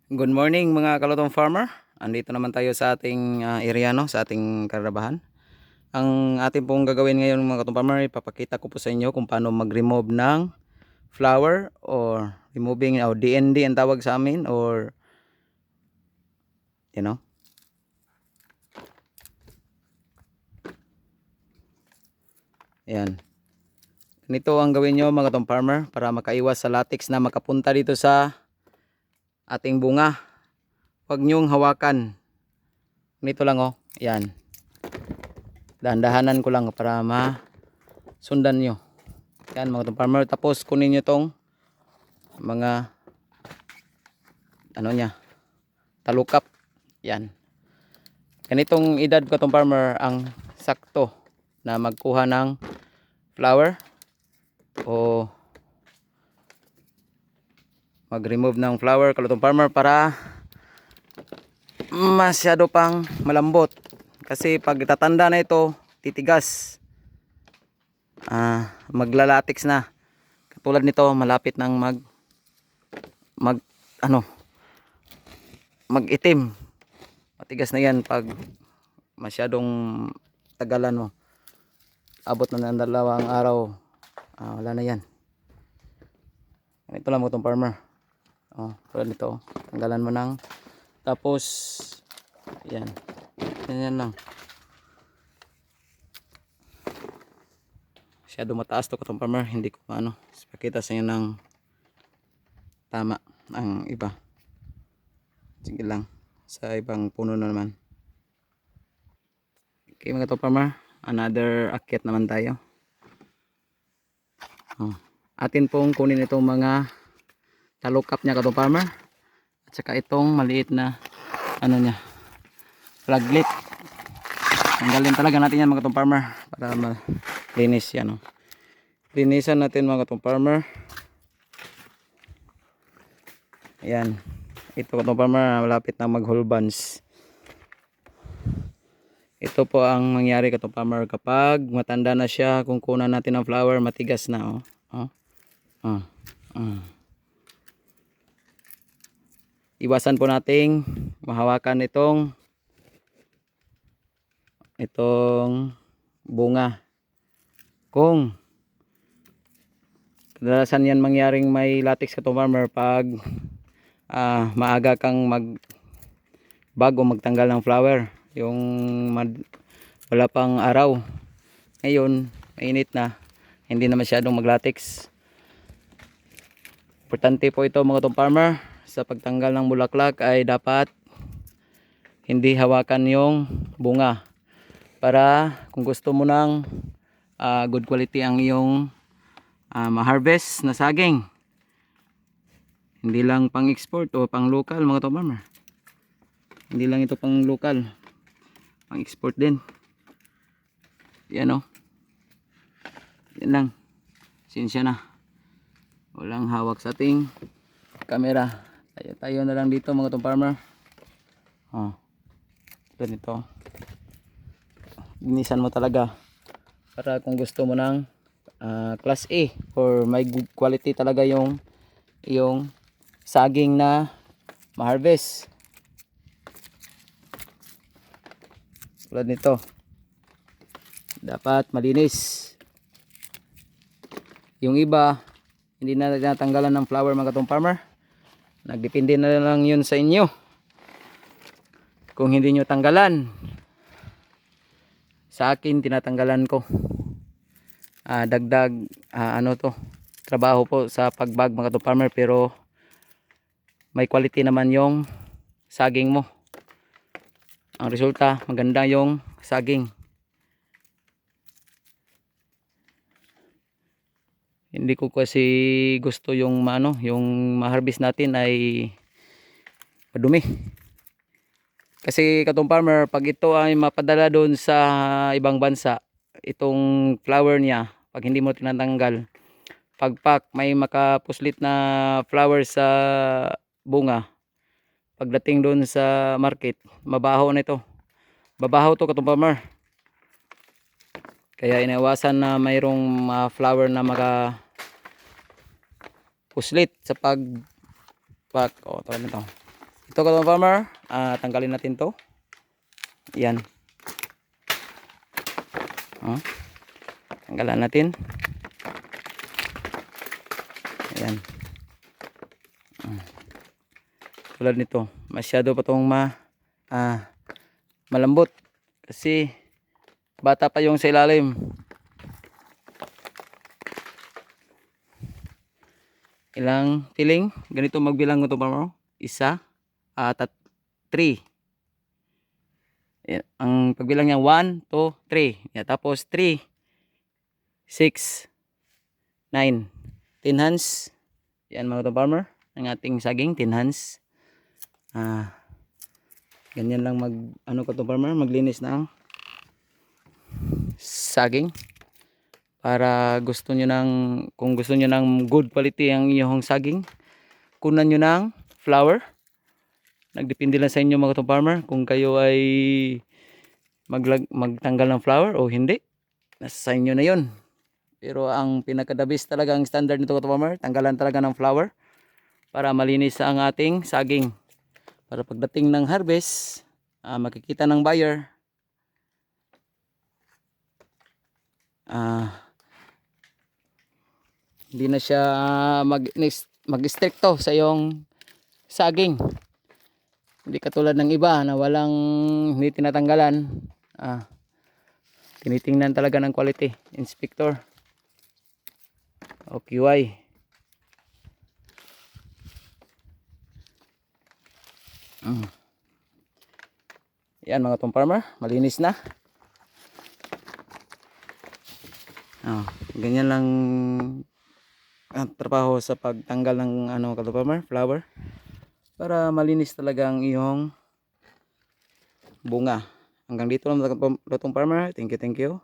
Good morning mga kalotong farmer. Andito naman tayo sa ating area, no, sa ating karabahan. Ang ating pong gagawin ngayon mga kalotong farmer, ipapakita ko po sa inyo kung paano mag-remove ng flower or removing o DND ang tawag sa amin, or you know. Ayan. Ganito ang gawin nyo mga kalotong farmer para makaiwas sa latex na makapunta dito sa ating bunga. Huwag nyong hawakan. Nito lang, oh. Ayan. Dahan-dahanan ko lang para masundan nyo. Yan mga farmer. Tapos kunin nyo tong mga talukap. Yan. Ganitong edad ko tong farmer ang sakto na magkuha ng flower o mag-remove ng flower kalotong farmer para masyado pang malambot. Kasi pag tatanda na ito, titigas. Maglalatex na. Katulad nito, malapit ng mag-itim. Matigas na yan pag masyadong tagalan mo. Abot na ng 2 araw. Wala na yan. Ito lang mo itong farmer. Tulad nito. Tanggalan mo ng. Tapos, yan. Yan lang. Masyado mataas to itong farmer. Hindi ko pakita sa inyo ng tama ang iba. Sige lang. Sa ibang puno na naman. Okay mga to farmer. Another akyat naman tayo. Atin pong kunin itong mga talukap niya katong farmer. At saka itong maliit na flaglet. Tanggalin talaga natin yan mga katong farmer para malinis yan. Linisan natin mga katong farmer. Ayan. Ito katong farmer, malapit na mag-hulbans. Ito po ang mangyari katong farmer kapag matanda na siya. Kung kunan natin ang flower, matigas na. Iwasan po nating mahawakan itong bunga. Kung kadalasan yan mangyaring may latex katong farmer pag maaga kang bago magtanggal ng flower, yung wala pang araw. Ngayon mainit na, hindi na masyadong maglatex. Importante po ito mga katong farmer, sa pagtanggal ng bulaklak ay dapat hindi hawakan yung bunga, para kung gusto mo ng good quality ang iyong ma-harvest na saging, hindi lang pang export o pang local mga katong farmer, hindi lang ito pang local, pang export din. Yan yan lang. Sinsya na, walang hawak sa ating camera. Tayo na lang dito mga katong farmer. Ganito. Ginisan mo talaga para kung gusto mo ng class A or may good quality talaga yung saging na ma-harvest. Tulad nito, dapat malinis. Yung iba hindi na natanggalan ng flower mga katong farmer. Nagdepende na lang yun sa inyo. Kung hindi nyo tanggalan, sa akin tinatanggalan ko. Dagdag trabaho po sa pagbag mga katong farmer, pero may quality naman yung saging mo. Ang resulta, maganda yung saging. Hindi ko kasi gusto yung yung ma-harvest natin ay madumi. Kasi katong farmer, pag ito ay mapadala doon sa ibang bansa, itong flower niya, pag hindi mo tinatanggal, pagpak may makapuslit na flower sa bunga, pagdating doon sa market, mabaho na ito. Babaho to katong farmer. Kaya inawasan na mayroong flower na puslit sa pagpak. Tulad nito. Ito ka farmer, tanggalin natin to. Yan. Tanggalan natin. Ayan. Tulad nito, masyado pa tong malambot kasi bata pa yung sa ilalim. Ilang tiling? Ganito magbilang mo ito farmer. 1, 3. Ang pagbilang niya 1, 2, 3. Yeah, tapos 3, 6, 9. 10 hands. Yan mga farmer, ang ating saging 10 hands. Ganyan lang farmer, maglinis ng saging. Para kung gusto niyo ng good quality ang iyong saging, kunan niyo ng flour. Nagdepende lang sa inyo mga farmer kung kayo ay magtanggal ng flour o hindi. Nasa sa inyo na 'yon. Pero ang pinaka-the best talaga, ang standard nito mga farmer, tanggalan talaga ng flour para malinis ang ating saging. Para pagdating ng harvest, makikita ng buyer, hindi na siya mag-stricto sa iyong saging. Hindi katulad ng iba na hindi tinatanggalan. Tinitingnan talaga ng quality inspector o QI. Yan mga farmer, malinis na. Ganyan lang ang trabaho sa pagtanggal ng farmer, flour, para malinis talaga ang iyong bunga. Hanggang dito lang mga farmer. Thank you.